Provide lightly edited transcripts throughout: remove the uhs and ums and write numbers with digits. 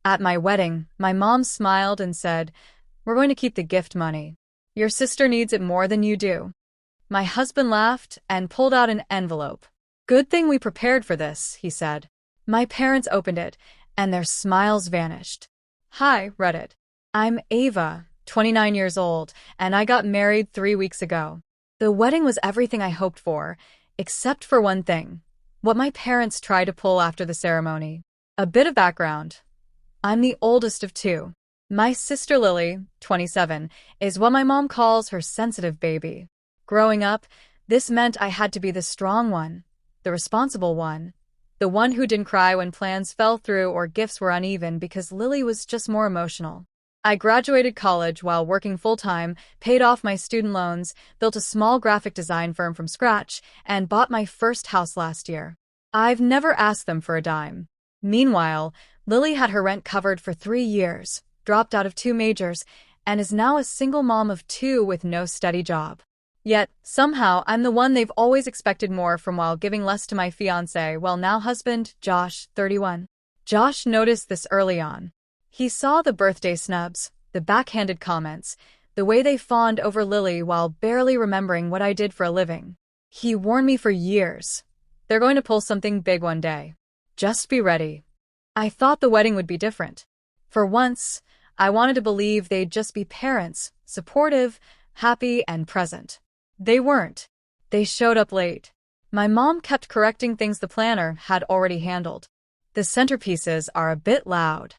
At my wedding, my mom smiled and said, "We're going to keep the gift money. Your sister needs it more than you do." My husband laughed and pulled out an envelope. "Good thing we prepared for this," he said. My parents opened it, and their smiles vanished. "Hi," read it. "I'm Ava, 29 years old, and I got married 3 weeks ago." The wedding was everything I hoped for, except for one thing: what my parents tried to pull after the ceremony. A bit of background. I'm the oldest of two. My sister Lily, 27, is what my mom calls her sensitive baby. Growing up, this meant I had to be the strong one, the responsible one, the one who didn't cry when plans fell through or gifts were uneven because Lily was just more emotional. I graduated college while working full-time, paid off my student loans, built a small graphic design firm from scratch, and bought my first house last year. I've never asked them for a dime. Meanwhile, Lily had her rent covered for 3 years, dropped out of 2 majors, and is now a single mom of 2 with no steady job. Yet, somehow, I'm the one they've always expected more from while giving less to my fiancé, well now husband, Josh, 31. Josh noticed this early on. He saw the birthday snubs, the backhanded comments, the way they fawned over Lily while barely remembering what I did for a living. He warned me for years. They're going to pull something big one day. Just be ready. I thought the wedding would be different. For once, I wanted to believe they'd just be parents, supportive, happy, and present. They weren't. They showed up late. My mom kept correcting things the planner had already handled. The centerpieces are a bit loud.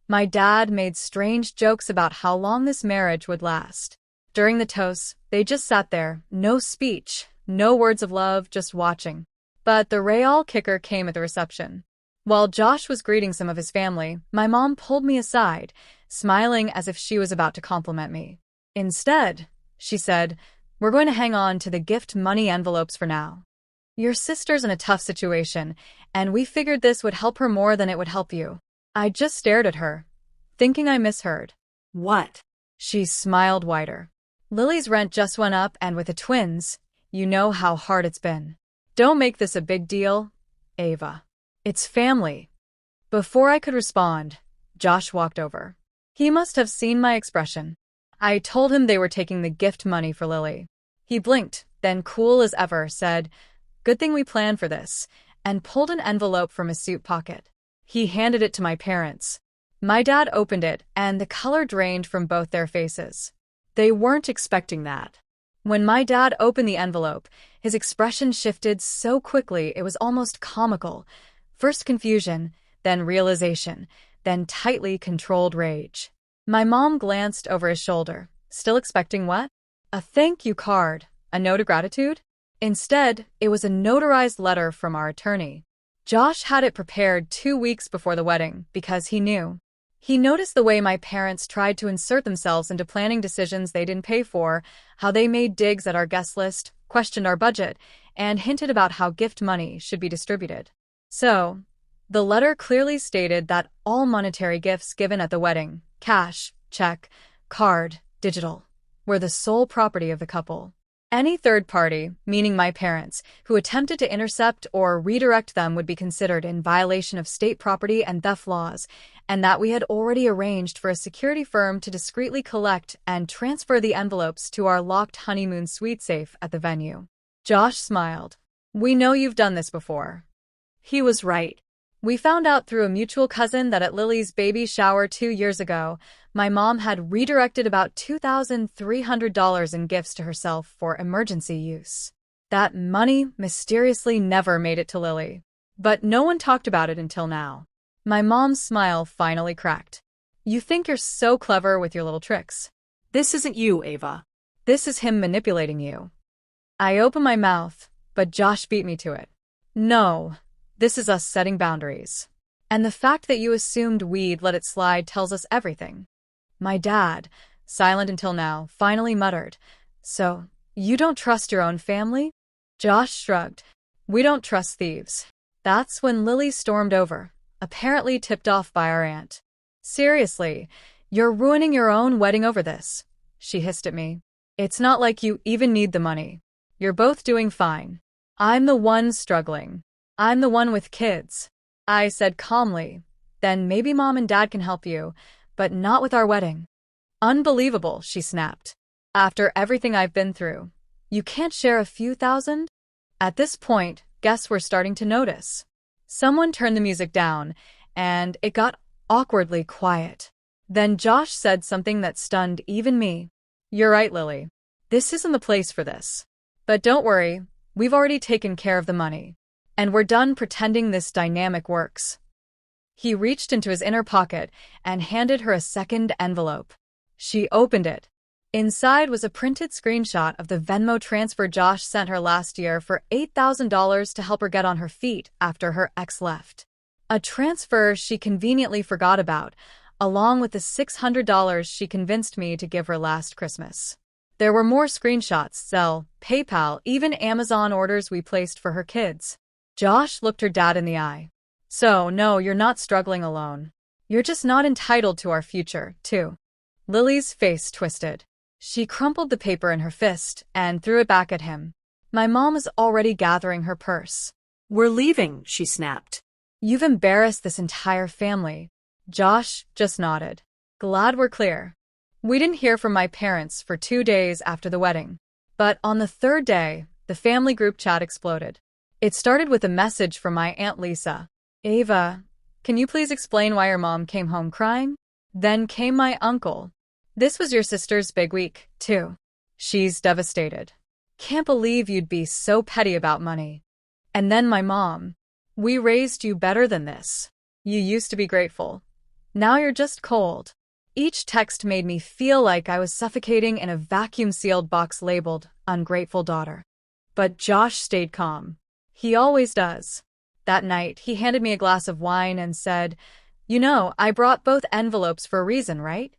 My dad made strange jokes about how long this marriage would last. During the toasts, they just sat there, no speech, no words of love, just watching. But the real kicker came at the reception. While Josh was greeting some of his family, my mom pulled me aside, smiling as if she was about to compliment me. Instead, she said, "We're going to hang on to the gift money envelopes for now. Your sister's in a tough situation, and we figured this would help her more than it would help you." I just stared at her, thinking I misheard. "What?" She smiled wider. "Lily's rent just went up, and with the twins, you know how hard it's been. Don't make this a big deal, Ava. It's family." Before I could respond, Josh walked over. He must have seen my expression. I told him they were taking the gift money for Lily. He blinked, then cool as ever said, "Good thing we planned for this," and pulled an envelope from his suit pocket. He handed it to my parents. My dad opened it, and the color drained from both their faces. They weren't expecting that. When my dad opened the envelope, his expression shifted so quickly it was almost comical. First confusion, then realization, then tightly controlled rage. My mom glanced over his shoulder, still expecting what? A thank you card, a note of gratitude? Instead, it was a notarized letter from our attorney. Josh had it prepared 2 weeks before the wedding because he knew. He noticed the way my parents tried to insert themselves into planning decisions they didn't pay for, how they made digs at our guest list, questioned our budget, and hinted about how gift money should be distributed. So, the letter clearly stated that all monetary gifts given at the wedding, cash, check, card, digital, were the sole property of the couple. Any third party, meaning my parents, who attempted to intercept or redirect them would be considered in violation of state property and theft laws, and that we had already arranged for a security firm to discreetly collect and transfer the envelopes to our locked honeymoon suite safe at the venue. Josh smiled. "We know you've done this before." He was right. We found out through a mutual cousin that at Lily's baby shower 2 years ago, my mom had redirected about $2,300 in gifts to herself for emergency use. That money mysteriously never made it to Lily. But no one talked about it until now. My mom's smile finally cracked. "You think you're so clever with your little tricks. This isn't you, Ava. This is him manipulating you." I opened my mouth, but Josh beat me to it. "No. This is us setting boundaries. And the fact that you assumed we'd let it slide tells us everything." My dad, silent until now, finally muttered, "So, you don't trust your own family?" Josh shrugged. "We don't trust thieves." That's when Lily stormed over, apparently tipped off by our aunt. "Seriously, you're ruining your own wedding over this," she hissed at me. "It's not like you even need the money. You're both doing fine. I'm the one struggling. I'm the one with kids," I said calmly, Then maybe mom and dad can help you, but not with our wedding. Unbelievable, she snapped. After everything I've been through, you can't share a few thousand? At this point, guests were starting to notice. Someone turned the music down, and it got awkwardly quiet. Then Josh said something that stunned even me. You're right, Lily. This isn't the place for this. But don't worry, we've already taken care of the money. And we're done pretending this dynamic works. He reached into his inner pocket and handed her a second envelope. She opened it. Inside was a printed screenshot of the Venmo transfer Josh sent her last year for $8,000 to help her get on her feet after her ex left. A transfer she conveniently forgot about, along with the $600 she convinced me to give her last Christmas. There were more screenshots, Zelle, PayPal, even Amazon orders we placed for her kids. Josh looked her dad in the eye. So, no, you're not struggling alone. You're just not entitled to our future, too. Lily's face twisted. She crumpled the paper in her fist and threw it back at him. My mom is already gathering her purse. We're leaving, she snapped. You've embarrassed this entire family. Josh just nodded. Glad we're clear. We didn't hear from my parents for 2 days after the wedding. But on the third day, the family group chat exploded. It started with a message from my Aunt Lisa. Ava, can you please explain why your mom came home crying? Then came my uncle. This was your sister's big week, too. She's devastated. Can't believe you'd be so petty about money. And then my mom. We raised you better than this. You used to be grateful. Now you're just cold. Each text made me feel like I was suffocating in a vacuum-sealed box labeled ungrateful daughter. But Josh stayed calm. He always does. That night, he handed me a glass of wine and said, You know, I brought both envelopes for a reason, right?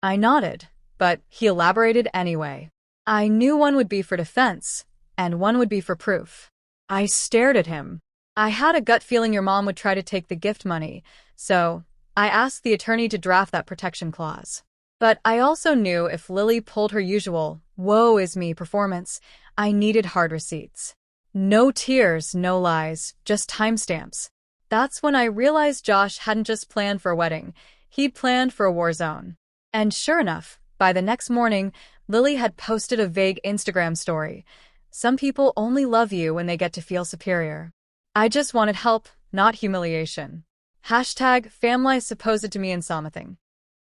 I nodded, but he elaborated anyway. I knew one would be for defense, and one would be for proof. I stared at him. I had a gut feeling your mom would try to take the gift money, so I asked the attorney to draft that protection clause. But I also knew if Lily pulled her usual woe is me performance, I needed hard receipts. No tears, no lies, just timestamps. That's when I realized Josh hadn't just planned for a wedding, he'd planned for a war zone. And sure enough, by the next morning, Lily had posted a vague Instagram story. Some people only love you when they get to feel superior. I just wanted help, not humiliation. Hashtag family supposed to me and something.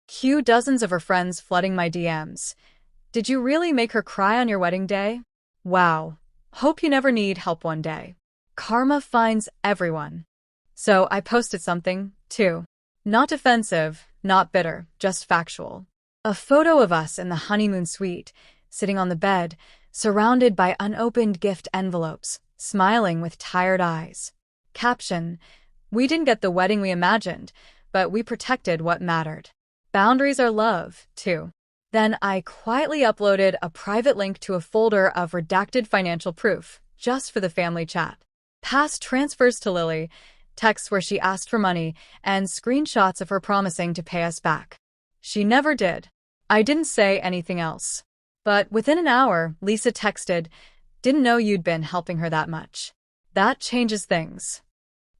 Cue dozens of her friends flooding my DMs. Did you really make her cry on your wedding day? Wow. Hope you never need help one day. Karma finds everyone. So I posted something, too. Not defensive, not bitter, just factual. A photo of us in the honeymoon suite, sitting on the bed, surrounded by unopened gift envelopes, smiling with tired eyes. Caption: We didn't get the wedding we imagined, but we protected what mattered. Boundaries are love, too. Then I quietly uploaded a private link to a folder of redacted financial proof, just for the family chat. Past transfers to Lily, texts where she asked for money, and screenshots of her promising to pay us back. She never did. I didn't say anything else. But within an hour, Lisa texted, Didn't know you'd been helping her that much. That changes things.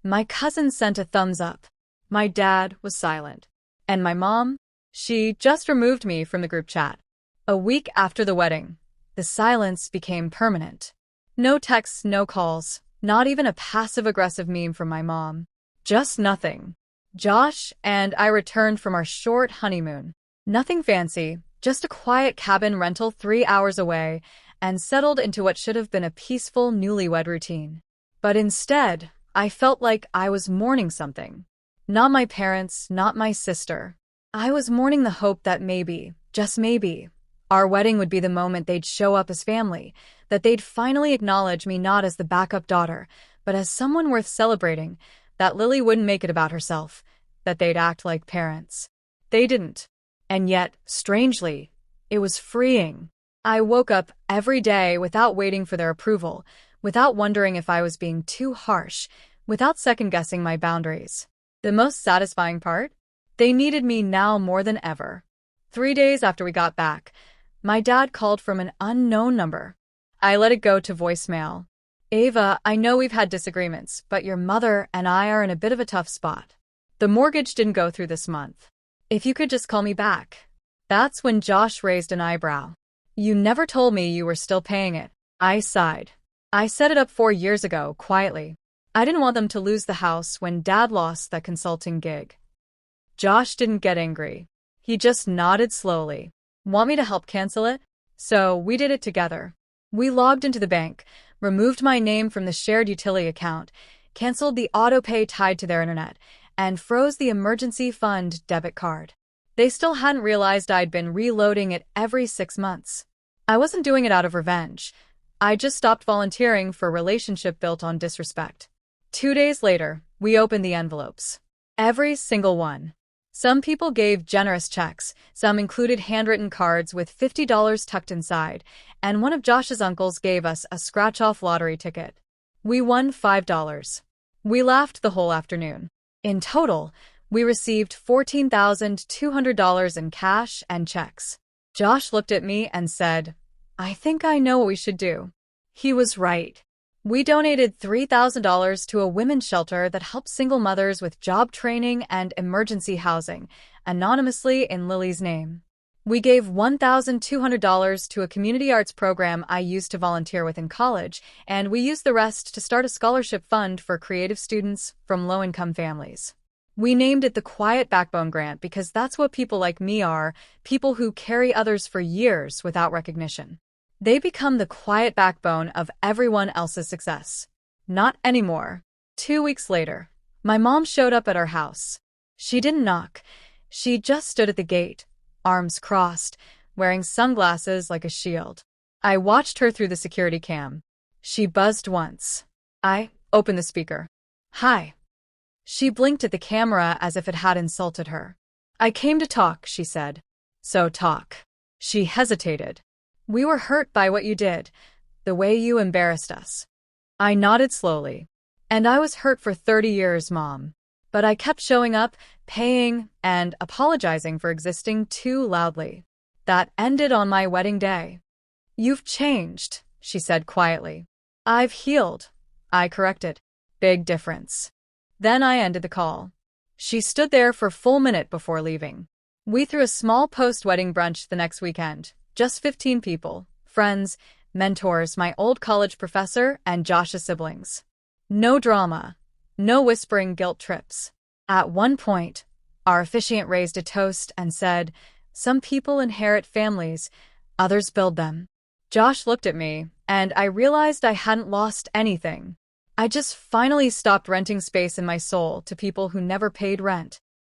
My cousin sent a thumbs up. My dad was silent. And my mom? She just removed me from the group chat. A week after the wedding, the silence became permanent. No texts, no calls, not even a passive-aggressive meme from my mom. Just nothing. Josh and I returned from our short honeymoon. Nothing fancy, just a quiet cabin rental 3 hours away, and settled into what should have been a peaceful newlywed routine. But instead, I felt like I was mourning something. Not my parents, not my sister. I was mourning the hope that maybe, just maybe, our wedding would be the moment they'd show up as family, that they'd finally acknowledge me not as the backup daughter, but as someone worth celebrating, that Lily wouldn't make it about herself, that they'd act like parents. They didn't. And yet, strangely, it was freeing. I woke up every day without waiting for their approval, without wondering if I was being too harsh, without second-guessing my boundaries. The most satisfying part? They needed me now more than ever. 3 days after we got back, my dad called from an unknown number. I let it go to voicemail. Ava, I know we've had disagreements, but your mother and I are in a bit of a tough spot. The mortgage didn't go through this month. If you could just call me back. That's when Josh raised an eyebrow. You never told me you were still paying it. I sighed. I set it up 4 years ago, quietly. I didn't want them to lose the house when Dad lost that consulting gig. Josh didn't get angry. He just nodded slowly. Want me to help cancel it? So we did it together. We logged into the bank, removed my name from the shared utility account, canceled the auto-pay tied to their internet, and froze the emergency fund debit card. They still hadn't realized I'd been reloading it every 6 months. I wasn't doing it out of revenge. I just stopped volunteering for a relationship built on disrespect. 2 days later, we opened the envelopes. Every single one. Some people gave generous checks, some included handwritten cards with $50 tucked inside, and one of Josh's uncles gave us a scratch-off lottery ticket. We won $5. We laughed the whole afternoon. In total, we received $14,200 in cash and checks. Josh looked at me and said, "I think I know what we should do." He was right. We donated $3,000 to a women's shelter that helps single mothers with job training and emergency housing, anonymously in Lily's name. We gave $1,200 to a community arts program I used to volunteer with in college, and we used the rest to start a scholarship fund for creative students from low-income families. We named it the Quiet Backbone Grant because that's what people like me are, people who carry others for years without recognition. They become the quiet backbone of everyone else's success. Not anymore. 2 weeks later, my mom showed up at our house. She didn't knock. She just stood at the gate, arms crossed, wearing sunglasses like a shield. I watched her through the security cam. She buzzed once. I opened the speaker. "Hi." She blinked at the camera as if it had insulted her. "I came to talk," she said. "So talk." She hesitated. "We were hurt by what you did, the way you embarrassed us." I nodded slowly. "And I was hurt for 30 years, Mom. But I kept showing up, paying, and apologizing for existing too loudly. That ended on my wedding day." "You've changed," she said quietly. "I've healed," I corrected. "Big difference." Then I ended the call. She stood there for a full minute before leaving. We threw a small post-wedding brunch the next weekend. Just 15 people, friends, mentors, my old college professor, and Josh's siblings. No drama, no whispering guilt trips. At one point, our officiant raised a toast and said, "Some people inherit families, others build them." Josh looked at me, and I realized I hadn't lost anything. I just finally stopped renting space in my soul to people who never paid rent.